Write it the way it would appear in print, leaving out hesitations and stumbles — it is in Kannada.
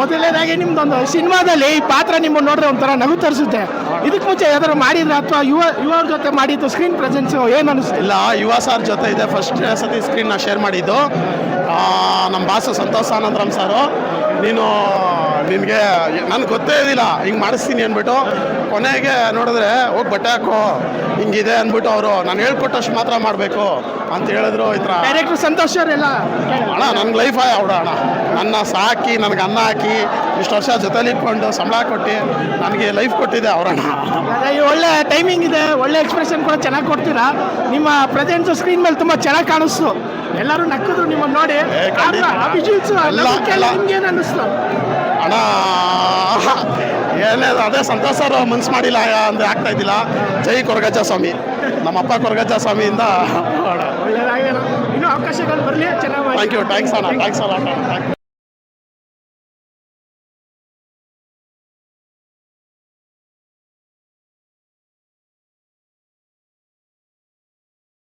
ಮೊದಲನೇದಾಗಿ ನಿಮ್ದೊಂದು ಸಿನಿಮಾದಲ್ಲಿ ಈ ಪಾತ್ರ ನಿಮ್ಮನ್ನು ನೋಡಿದ್ರೆ ಒಂಥರ ನಗು ತರಿಸುತ್ತೆ. ಇದಕ್ಕೆ ಮುಂಚೆ ಯಾವ್ದಾದ್ರು ಮಾಡಿದ್ರೆ ಅಥವಾ ಯುವರ ಜೊತೆ ಮಾಡಿದ್ದು ಸ್ಕ್ರೀನ್ ಪ್ರೆಸೆನ್ಸ್ ಏನು ಅನಿಸ್ತು? ಇಲ್ಲ, ಯುವ ಸಾರ್ ಜೊತೆ ಇದೆ ಫಸ್ಟ್ ಸತಿ ಸ್ಕ್ರೀನ್ನ ಶೇರ್ ಮಾಡಿದ್ದು. ನಮ್ಮ ಬಾಸು ಸಂತೋಷ್ ಆನಂದರಾಮ್ ಸಾರು, ನಿನಗೆ ನನಗೆ ಗೊತ್ತೇ ಇದ್ದಿಲ್ಲ ಹಿಂಗೆ ಮಾಡಿಸ್ತೀನಿ ಅಂದ್ಬಿಟ್ಟು, ಕೊನೆಗೆ ನೋಡಿದ್ರೆ ಹೋಗಿ ಬಟ್ಟೆ ಹಾಕೋ ಹಿಂಗಿದೆ ಅಂದ್ಬಿಟ್ಟು ಅವರು ನಾನು ಹೇಳ್ಕೊಟ್ಟಷ್ಟು ಮಾತ್ರ ಮಾಡಬೇಕು ಅಂತ ಹೇಳಿದ್ರು. ಈ ಥರ ಡೈರೆಕ್ಟರ್ ಸಂತೋಷ್ ಅವರೆಲ್ಲ ಅಣ್ಣ ನನಗೆ ಲೈಫ್ ಅವಡ ಅಣ್ಣ, ನನ್ನ ಸಾಕಿ ನನಗೆ ಅನ್ನ ಹಾಕಿ ಇಷ್ಟು ವರ್ಷ ಜೊತೆಲಿ ಇಟ್ಕೊಂಡು ಸಂಬಳ ಕೊಟ್ಟು ನನಗೆ ಲೈಫ್ ಕೊಟ್ಟಿದೆ ಅವರಣ್ಣ. ಒಳ್ಳೆ ಟೈಮಿಂಗ್ ಇದೆ, ಒಳ್ಳೆ ಎಕ್ಸ್ಪ್ರೆಷನ್ ಕೂಡ ಚೆನ್ನಾಗಿ ಕೊಡ್ತೀರಾ. ನಿಮ್ಮ ಪ್ರೆಸೆನ್ಸ್ ಸ್ಕ್ರೀನ್ ಮೇಲೆ ತುಂಬ ಚೆನ್ನಾಗಿ ಕಾಣಿಸ್ತು, ಎಲ್ಲರೂ ನಕ್ಕಿದ್ರು ನಿಮ್ಮನ್ನು ನೋಡಿ. ನಿಮ್ಗೇನು ಅನ್ನಿಸ್ತು ಅಣ್ಣ? ಏನೇ ಅದೇ ಸಂತೋಷ್ ಸರ್ ಮನ್ಸು ಮಾಡಿಲ್ಲ ಅಂದರೆ ಆಗ್ತಾ ಇದ್ದಿಲ್ಲ. ಜೈ ಕೊರಗಜ್ಜ ಸ್ವಾಮಿ, ನಮ್ಮಪ್ಪ ಕೊರಗಜ್ಜ ಸ್ವಾಮಿಯಿಂದ ಒಳ್ಳೆಯದಾಗಿ ಇನ್ನೂ ಅವಕಾಶಗಳು ಬರಲಿ. ಚೆನ್ನಾಗಿ ಥ್ಯಾಂಕ್ ಯು, ಥ್ಯಾಂಕ್ಸ್ ಅಣ್ಣ, ಥ್ಯಾಂಕ್ಸ್ ಅಲ್ಲ.